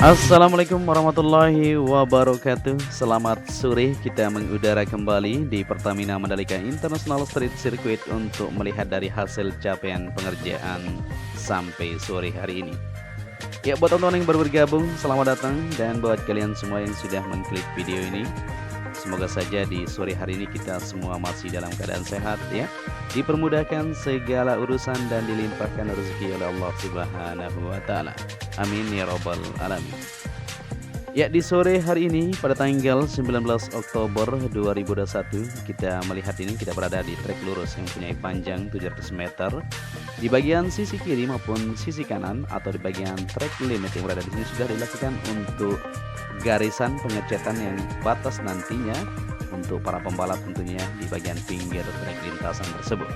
Assalamualaikum warahmatullahi wabarakatuh. Selamat sore, kita mengudara kembali di Pertamina Mandalika International Street Circuit untuk melihat dari hasil capaian pengerjaan sampai sore hari ini. Ya, buat teman-teman yang baru bergabung, selamat datang. Dan buat kalian semua yang sudah mengklik video ini, semoga saja di sore hari ini kita semua masih dalam keadaan sehat ya, dipermudahkan segala urusan dan dilimpahkan rezeki oleh Allah Subhanahu wa taala. Amin ya rabbal alamin. Ya, di sore hari ini pada tanggal 19 Oktober 2021 kita melihat ini kita berada di trek lurus yang punya panjang 700 meter. Di bagian sisi kiri maupun sisi kanan atau di bagian trek limit yang berada di sini sudah dilakukan untuk garisan pengecetan yang batas nantinya untuk para pembalap tentunya di bagian pinggir trek lintasan tersebut.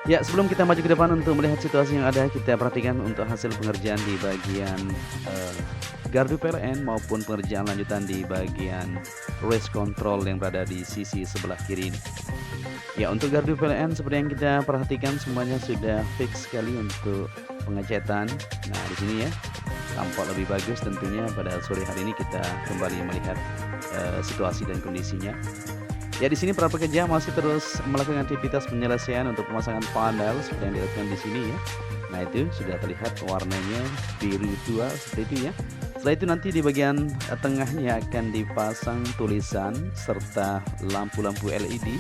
Ya, sebelum kita maju ke depan untuk melihat situasi yang ada, kita perhatikan untuk hasil pengerjaan di bagian gardu PLN maupun pengerjaan lanjutan di bagian race control yang berada di sisi sebelah kiri ini. Ya, untuk gardu PLN seperti yang kita perhatikan semuanya sudah fix sekali untuk pengecetan. Nah, di sini ya tampak lebih bagus tentunya. Pada sore hari ini kita kembali melihat situasi dan kondisinya. Ya, di sini para pekerja masih terus melakukan aktivitas penyelesaian untuk pemasangan panel seperti yang dilakukan di sini ya. Nah, itu sudah terlihat warnanya biru tua seperti itu ya. Setelah itu nanti di bagian tengahnya akan dipasang tulisan serta lampu-lampu LED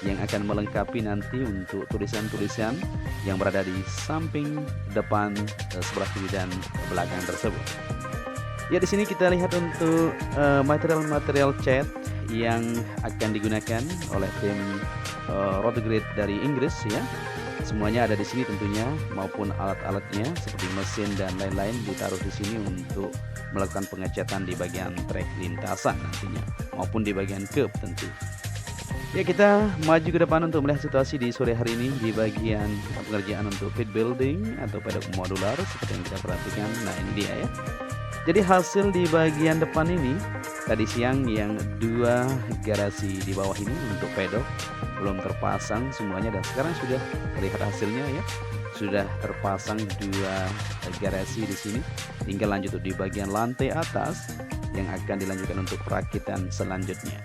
yang akan melengkapi nanti untuk tulisan-tulisan yang berada di samping, depan, sebelah kiri dan belakang tersebut. Ya, di sini kita lihat untuk material-material cat yang akan digunakan oleh tim Road Grid dari Inggris ya. Semuanya ada di sini tentunya, maupun alat-alatnya seperti mesin dan lain-lain ditaruh di sini untuk melakukan pengecetan di bagian trek lintasan nantinya maupun di bagian curb tentu. Ya, kita maju ke depan untuk melihat situasi di sore hari ini di bagian pengerjaan untuk pit building atau pedok modular seperti yang kita perhatikan. Nah, ini dia ya. Jadi hasil di bagian depan ini tadi siang yang dua garasi di bawah ini untuk pedok belum terpasang semuanya, dan sekarang sudah terlihat hasilnya ya. Sudah terpasang dua garasi di sini. Tinggal lanjut di bagian lantai atas yang akan dilanjutkan untuk perakitan selanjutnya.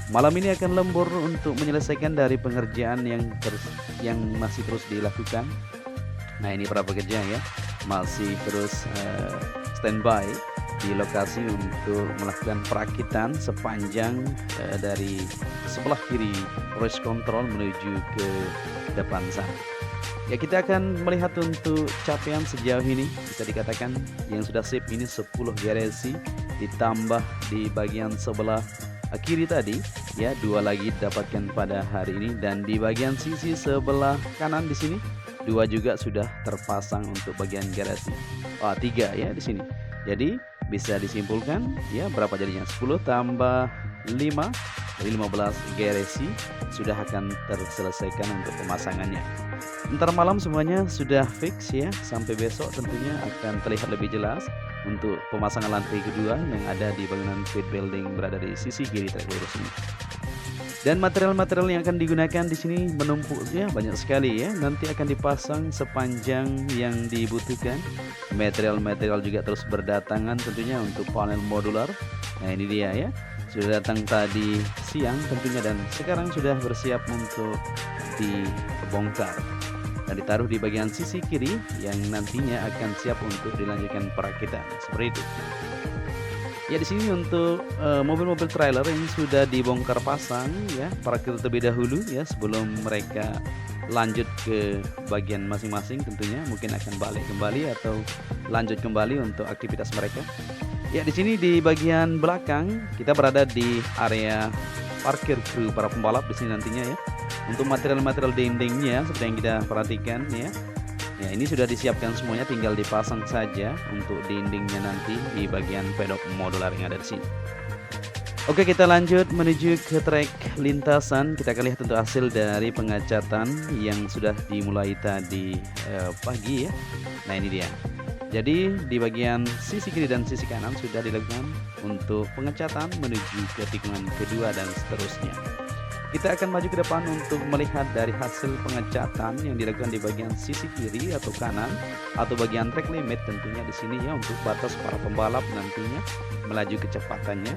Malam ini akan lembur untuk menyelesaikan dari pengerjaan yang masih terus dilakukan. Nah, ini para pekerja ya masih terus standby di lokasi untuk melakukan perakitan sepanjang dari sebelah kiri race control menuju ke depan sana. Ya, kita akan melihat untuk capaian sejauh ini bisa dikatakan yang sudah sip ini 10 garasi, ditambah di bagian sebelah kiri tadi ya 2 lagi didapatkan pada hari ini, dan di bagian sisi sebelah kanan di sini 2 juga sudah terpasang untuk bagian garasi. 3 ya di sini. Jadi bisa disimpulkan ya berapa jadinya, 10 tambah 5 dari 15 garasi sudah akan terselesaikan untuk pemasangannya. Ntar malam semuanya sudah fix ya, sampai besok tentunya akan terlihat lebih jelas untuk pemasangan lantai kedua yang ada di bangunan pit building berada di sisi kiri trek lurus ini. Dan material-material yang akan digunakan di sini menumpuknya banyak sekali ya. Nanti akan dipasang sepanjang yang dibutuhkan. Material-material juga terus berdatangan tentunya untuk panel modular. Nah, ini dia ya. Sudah datang tadi siang tentunya, dan sekarang sudah bersiap untuk dibongkar dan ditaruh di bagian sisi kiri yang nantinya akan siap untuk dilanjutkan perakitan seperti itu. Ya, di sini untuk mobil-mobil trailer yang sudah dibongkar pasang ya, parkir terlebih dahulu ya sebelum mereka lanjut ke bagian masing-masing tentunya, mungkin akan balik kembali atau lanjut kembali untuk aktivitas mereka. Ya, di sini di bagian belakang kita berada di area parkir kru para pembalap di sini nantinya ya. Untuk material-material dindingnya seperti yang kita perhatikan ya. Ya, ini sudah disiapkan semuanya, tinggal dipasang saja untuk dindingnya nanti di bagian pedok modular yang ada di sini. Oke, kita lanjut menuju ke trek lintasan. Kita akan lihat untuk hasil dari pengecatan yang sudah dimulai tadi pagi ya. Nah, ini dia. Jadi di bagian sisi kiri dan sisi kanan sudah dilakukan untuk pengecatan menuju ke tikungan kedua dan seterusnya. Kita akan maju ke depan untuk melihat dari hasil pengecatan yang dilakukan di bagian sisi kiri atau kanan atau bagian track limit tentunya di sini ya, untuk batas para pembalap nantinya melaju kecepatannya.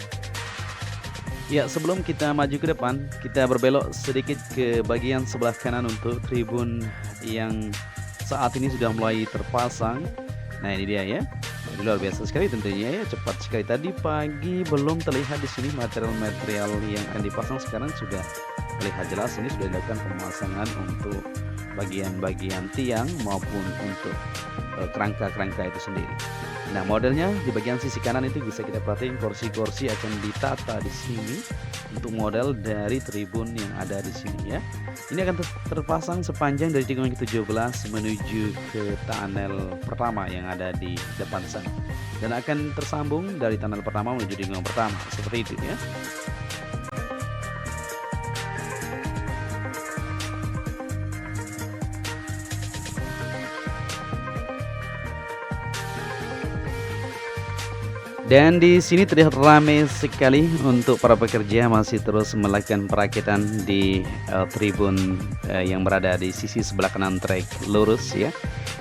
Ya, sebelum kita maju ke depan, kita berbelok sedikit ke bagian sebelah kanan untuk tribun yang saat ini sudah mulai terpasang. Nah, ini dia ya. Jadi luar biasa sekali tentunya ya, cepat sekali. Tadi pagi belum terlihat di sini material-material yang akan dipasang, sekarang sudah terlihat jelas. Ini sudah dilakukan pemasangan untuk bagian-bagian tiang maupun untuk kerangka-kerangka itu sendiri. Nah, modelnya di bagian sisi kanan itu bisa kita perhatiin kursi-kursi akan ditata di sini untuk model dari tribun yang ada di sini ya. Ini akan terpasang sepanjang dari tikungan ke-17 menuju ke tunnel pertama yang ada di depan sana, dan akan tersambung dari tunnel pertama menuju tikungan pertama seperti itu ya. Dan di sini terlihat ramai sekali untuk para pekerja masih terus melakukan perakitan di tribun yang berada di sisi sebelah kanan trek lurus ya,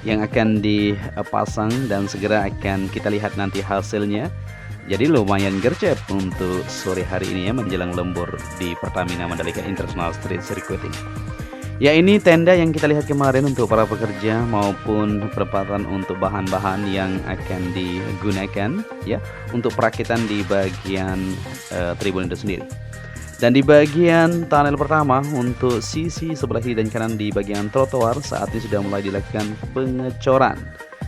yang akan dipasang dan segera akan kita lihat nanti hasilnya. Jadi lumayan gercep untuk sore hari ini ya, menjelang lembur di Pertamina Mandalika International Street Circuit ini. Ya, ini tenda yang kita lihat kemarin untuk para pekerja maupun penempatan untuk bahan-bahan yang akan digunakan ya untuk perakitan di bagian tribun itu sendiri. Dan di bagian tunnel pertama untuk sisi sebelah kiri dan kanan di bagian trotoar saat ini sudah mulai dilakukan pengecoran.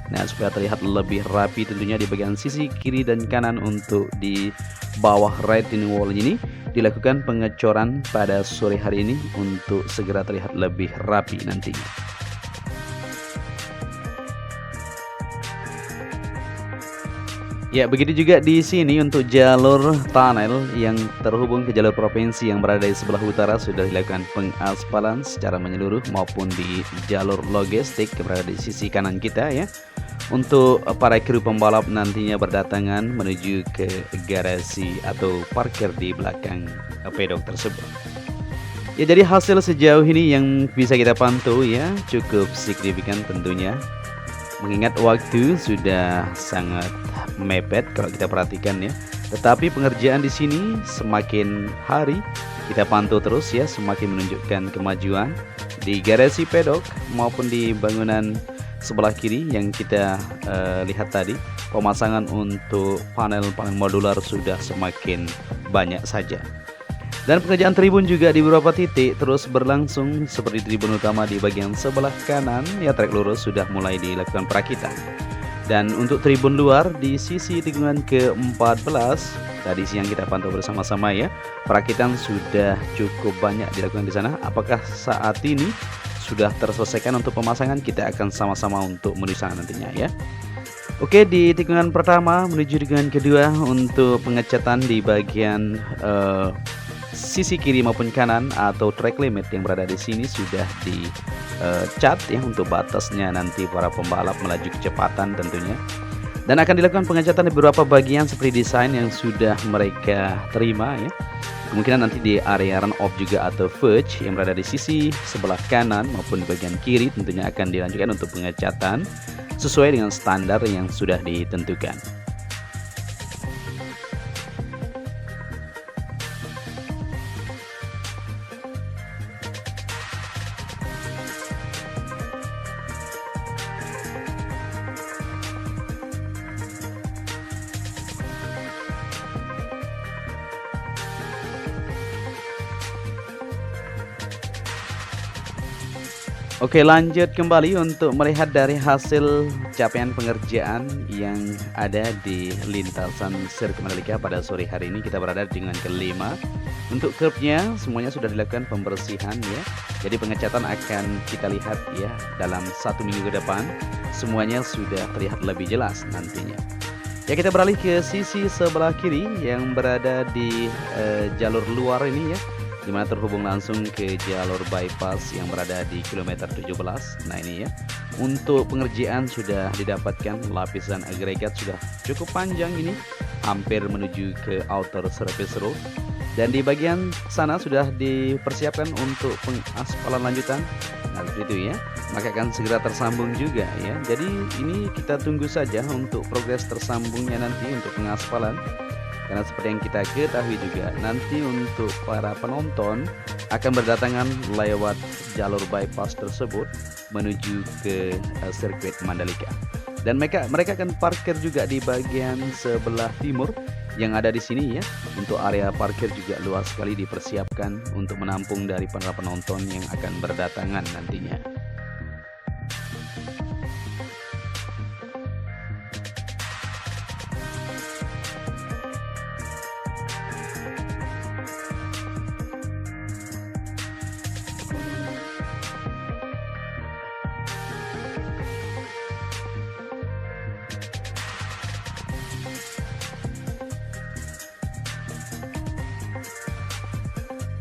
Nah, supaya terlihat lebih rapi tentunya di bagian sisi kiri dan kanan untuk di bawah retaining wall ini dilakukan pengecoran pada sore hari ini untuk segera terlihat lebih rapi nantinya. Ya, begitu juga di sini untuk jalur tunnel yang terhubung ke jalur provinsi yang berada di sebelah utara sudah dilakukan pengaspalan secara menyeluruh, maupun di jalur logistik yang berada di sisi kanan kita ya, untuk para kru pembalap nantinya berdatangan menuju ke garasi atau parkir di belakang pedok tersebut. Ya, jadi hasil sejauh ini yang bisa kita pantau ya cukup signifikan tentunya, mengingat waktu sudah sangat mepet kalau kita perhatikan ya. Tetapi pengerjaan di sini semakin hari kita pantau terus ya, semakin menunjukkan kemajuan di garasi pedok maupun di bangunan sebelah kiri yang kita lihat tadi. Pemasangan untuk panel-panel modular sudah semakin banyak saja. Dan pekerjaan tribun juga di beberapa titik terus berlangsung, seperti tribun utama di bagian sebelah kanan ya, trek lurus sudah mulai dilakukan perakitan. Dan untuk tribun luar di sisi tikungan ke-14 tadi siang kita pantau bersama-sama ya, perakitan sudah cukup banyak dilakukan di sana. Apakah saat ini sudah terselesaikan untuk pemasangan? Kita akan sama-sama untuk menuju sana nantinya ya. Oke, di tikungan pertama menuju tikungan kedua untuk pengecatan di bagian sisi kiri maupun kanan atau track limit yang berada di sini sudah dicat ya untuk batasnya nanti para pembalap melaju kecepatan tentunya. Dan akan dilakukan pengecatan di beberapa bagian seperti desain yang sudah mereka terima ya. Kemungkinan nanti di area run off juga atau verge yang berada di sisi sebelah kanan maupun di bagian kiri tentunya akan dilanjutkan untuk pengecatan sesuai dengan standar yang sudah ditentukan. Oke, lanjut kembali untuk melihat dari hasil capaian pengerjaan yang ada di lintasan sirkuit Mandalika pada sore hari ini. Kita berada di tikungan ke-5. Untuk curbnya semuanya sudah dilakukan pembersihan ya. Jadi pengecatan akan kita lihat ya dalam 1 minggu ke depan, semuanya sudah terlihat lebih jelas nantinya. Ya, kita beralih ke sisi sebelah kiri yang berada di jalur luar ini ya, dimana terhubung langsung ke jalur bypass yang berada di kilometer 17. Nah ini ya, untuk pengerjaan sudah didapatkan lapisan agregat sudah cukup panjang ini, hampir menuju ke outer surface road. Dan di bagian sana sudah dipersiapkan untuk pengaspalan lanjutan. Nah, seperti itu ya. Maka akan segera tersambung juga ya. Jadi ini kita tunggu saja untuk progres tersambungnya nanti untuk pengaspalan. Karena seperti yang kita ketahui juga, nanti untuk para penonton akan berdatangan lewat jalur bypass tersebut menuju ke sirkuit Mandalika. Dan mereka akan parkir juga di bagian sebelah timur yang ada di sini ya. Untuk area parkir juga luas sekali dipersiapkan untuk menampung dari para penonton yang akan berdatangan nantinya.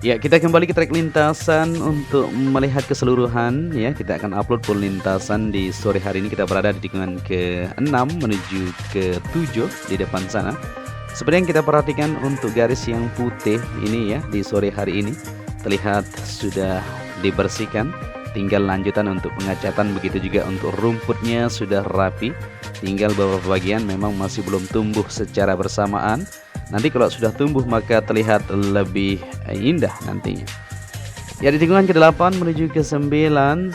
Ya, kita kembali ke trek lintasan untuk melihat keseluruhan ya. Kita akan upload full lintasan di sore hari ini. Kita berada di tikungan ke-6 menuju ke-7 di depan sana. Seperti yang kita perhatikan untuk garis yang putih ini ya, di sore hari ini terlihat sudah dibersihkan. Tinggal lanjutan untuk pengecatan, begitu juga untuk rumputnya sudah rapi. Tinggal beberapa bagian memang masih belum tumbuh secara bersamaan. Nanti kalau sudah tumbuh maka terlihat lebih indah nantinya. Ya, di tikungan ke-8 menuju ke-9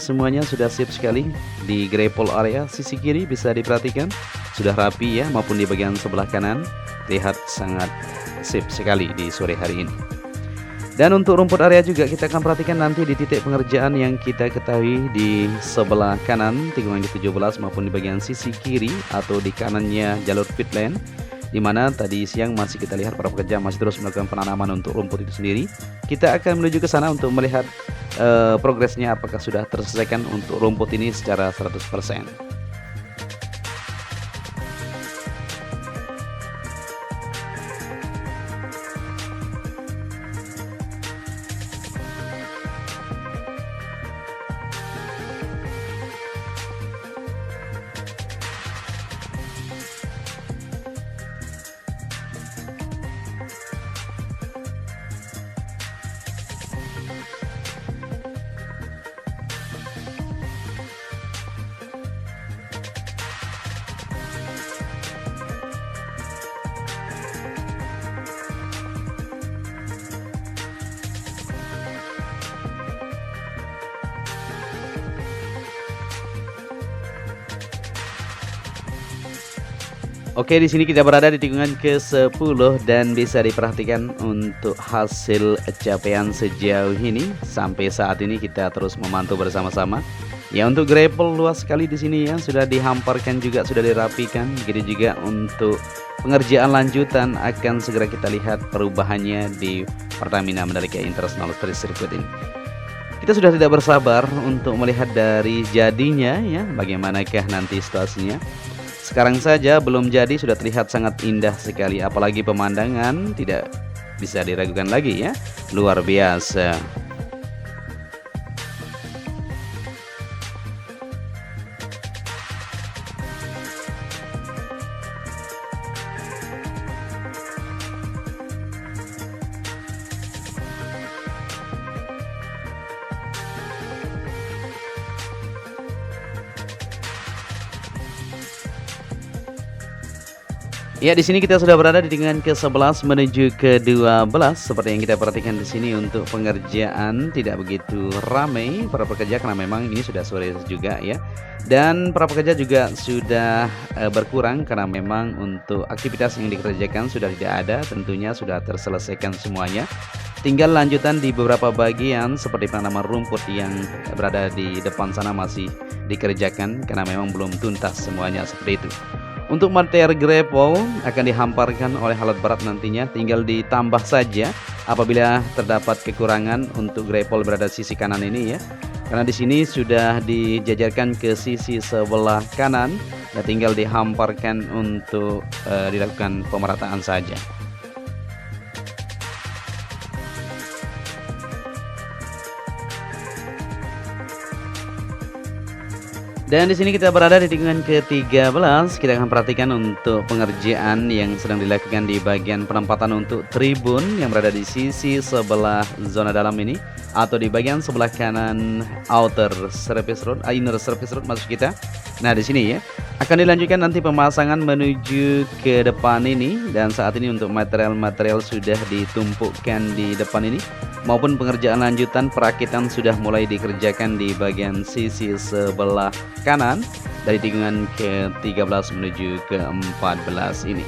semuanya sudah sip sekali. Di gravel area sisi kiri bisa diperhatikan sudah rapi ya, maupun di bagian sebelah kanan terlihat sangat sip sekali di sore hari ini. Dan untuk rumput area juga kita akan perhatikan nanti di titik pengerjaan yang kita ketahui di sebelah kanan tikungan ke-17 maupun di bagian sisi kiri atau di kanannya jalur pit lane, di mana tadi siang masih kita lihat para pekerja masih terus melakukan penanaman untuk rumput itu sendiri. Kita akan menuju ke sana untuk melihat progresnya apakah sudah terselesaikan untuk rumput ini secara 100%. Oke, di sini kita berada di tikungan ke-10 dan bisa diperhatikan untuk hasil capaian sejauh ini. Sampai saat ini kita terus memantau bersama-sama. Ya, untuk gravel luas sekali di sini ya, sudah dihamparkan juga, sudah dirapikan. Begitu juga untuk pengerjaan lanjutan akan segera kita lihat perubahannya di Pertamina Mandalika International Street Circuit ini. Kita sudah tidak bersabar untuk melihat dari jadinya ya, bagaimanakah nanti situasinya. Sekarang saja belum jadi sudah terlihat sangat indah sekali, apalagi pemandangan tidak bisa diragukan lagi ya, luar biasa. Ya, di sini kita sudah berada di tikungan ke-11 menuju ke-12. Seperti yang kita perhatikan di sini untuk pengerjaan tidak begitu ramai para pekerja karena memang ini sudah sore juga ya. Dan para pekerja juga sudah berkurang karena memang untuk aktivitas yang dikerjakan sudah tidak ada, tentunya sudah terselesaikan semuanya. Tinggal lanjutan di beberapa bagian seperti penanaman rumput yang berada di depan sana masih dikerjakan karena memang belum tuntas semuanya seperti itu. Untuk materi gravel akan dihamparkan oleh alat berat nantinya, tinggal ditambah saja apabila terdapat kekurangan untuk gravel berada di sisi kanan ini ya. Karena di sini sudah dijajarkan ke sisi sebelah kanan, dan tinggal dihamparkan untuk dilakukan pemerataan saja. Dan di sini kita berada di tikungan ke-13. Kita akan perhatikan untuk pengerjaan yang sedang dilakukan di bagian penempatan untuk tribun yang berada di sisi sebelah zona dalam ini, atau di bagian sebelah kanan outer surface road, inner surface road maksud kita. Nah, di sini ya akan dilanjutkan nanti pemasangan menuju ke depan ini, dan saat ini untuk material-material sudah ditumpukkan di depan ini, maupun pengerjaan lanjutan perakitan sudah mulai dikerjakan di bagian sisi sebelah kanan dari tikungan ke-13 menuju ke-14 ini.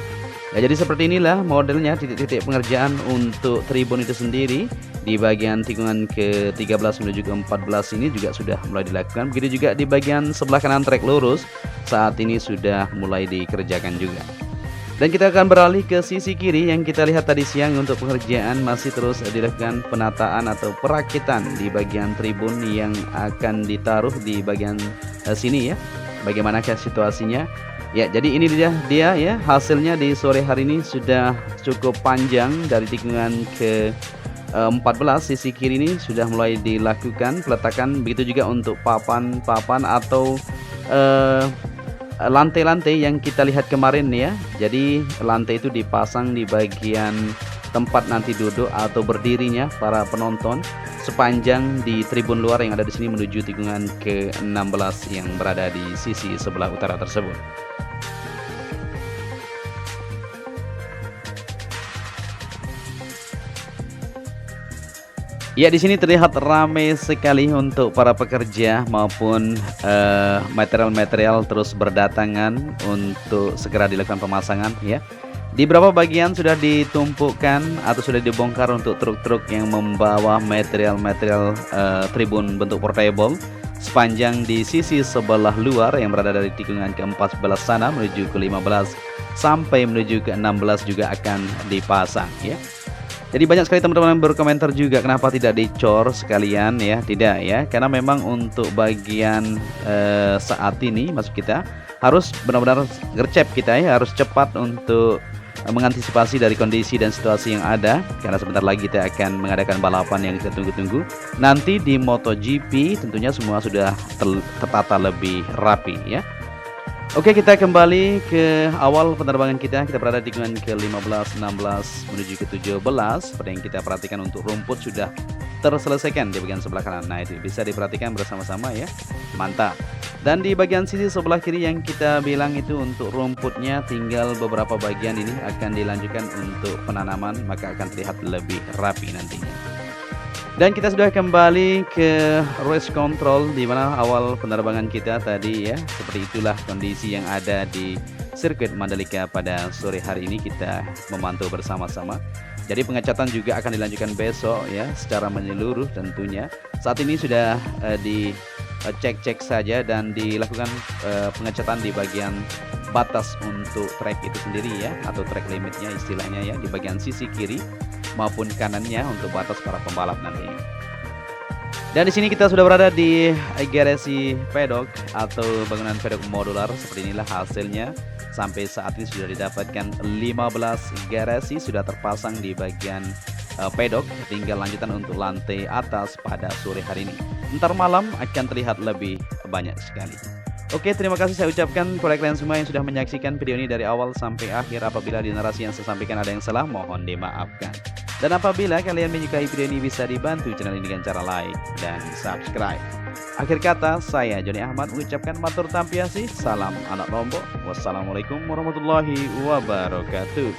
Ya, jadi seperti inilah modelnya titik-titik pengerjaan untuk tribun itu sendiri. Di bagian tikungan ke-13 menuju ke-14 ini juga sudah mulai dilakukan. Begitu juga di bagian sebelah kanan trek lurus saat ini sudah mulai dikerjakan juga. Dan kita akan beralih ke sisi kiri yang kita lihat tadi siang untuk pengerjaan masih terus dilakukan penataan atau perakitan di bagian tribun yang akan ditaruh di bagian sini ya. Bagaimanakah situasinya? Ya, jadi ini dia ya, hasilnya di sore hari ini sudah cukup panjang. Dari tikungan ke 14 sisi kiri ini sudah mulai dilakukan peletakan, begitu juga untuk papan-papan atau lantai-lantai yang kita lihat kemarin ya. Jadi lantai itu dipasang di bagian tempat nanti duduk atau berdirinya para penonton sepanjang di tribun luar yang ada di sini menuju tikungan ke-16 yang berada di sisi sebelah utara tersebut. Ya, di sini terlihat ramai sekali untuk para pekerja maupun material-material terus berdatangan untuk segera dilakukan pemasangan ya. Di beberapa bagian sudah ditumpukkan atau sudah dibongkar untuk truk-truk yang membawa material-material tribun bentuk portable sepanjang di sisi sebelah luar yang berada dari tikungan ke-14 sana menuju ke-15 sampai menuju ke-16 juga akan dipasang ya. Jadi banyak sekali teman-teman yang berkomentar juga kenapa tidak dicor sekalian ya. Tidak ya, karena memang untuk bagian saat ini maksud kita harus benar-benar gercep kita ya, harus cepat untuk mengantisipasi dari kondisi dan situasi yang ada, karena sebentar lagi kita akan mengadakan balapan yang kita tunggu-tunggu. Nanti di MotoGP tentunya semua sudah tertata lebih rapi ya. Oke, kita kembali ke awal penerbangan kita. Kita berada di tikungan ke-15, 16 menuju ke-17. Seperti yang kita perhatikan untuk rumput sudah terselesaikan di bagian sebelah kanan. Nah, itu bisa diperhatikan bersama-sama ya. Mantap. Dan di bagian sisi sebelah kiri yang kita bilang itu untuk rumputnya tinggal beberapa bagian ini akan dilanjutkan untuk penanaman, maka akan terlihat lebih rapi nantinya. Dan kita sudah kembali ke race control di mana awal penerbangan kita tadi ya. Seperti itulah kondisi yang ada di sirkuit Mandalika pada sore hari ini, kita memantau bersama-sama. Jadi pengecatan juga akan dilanjutkan besok ya secara menyeluruh tentunya. Saat ini sudah dicek-cek saja dan dilakukan pengecatan di bagian batas untuk trek itu sendiri ya, atau trek limitnya istilahnya ya, di bagian sisi kiri maupun kanannya untuk batas para pembalap nantinya. Dan di sini kita sudah berada di garasi pedok atau bangunan pedok modular. Seperti inilah hasilnya. Sampai saat ini sudah didapatkan 15 garasi sudah terpasang di bagian pedok. Tinggal lanjutan untuk lantai atas pada sore hari ini. Ntar malam akan terlihat lebih banyak sekali. Oke, terima kasih saya ucapkan kepada kalian semua yang sudah menyaksikan video ini dari awal sampai akhir. Apabila di narasi yang saya sampaikan ada yang salah, mohon dimaafkan. Dan apabila kalian menyukai video ini, bisa dibantu channel ini dengan cara like dan subscribe. Akhir kata, saya Joni Ahmad mengucapkan matur tampiasih. Salam anak Lombok. Wassalamualaikum warahmatullahi wabarakatuh.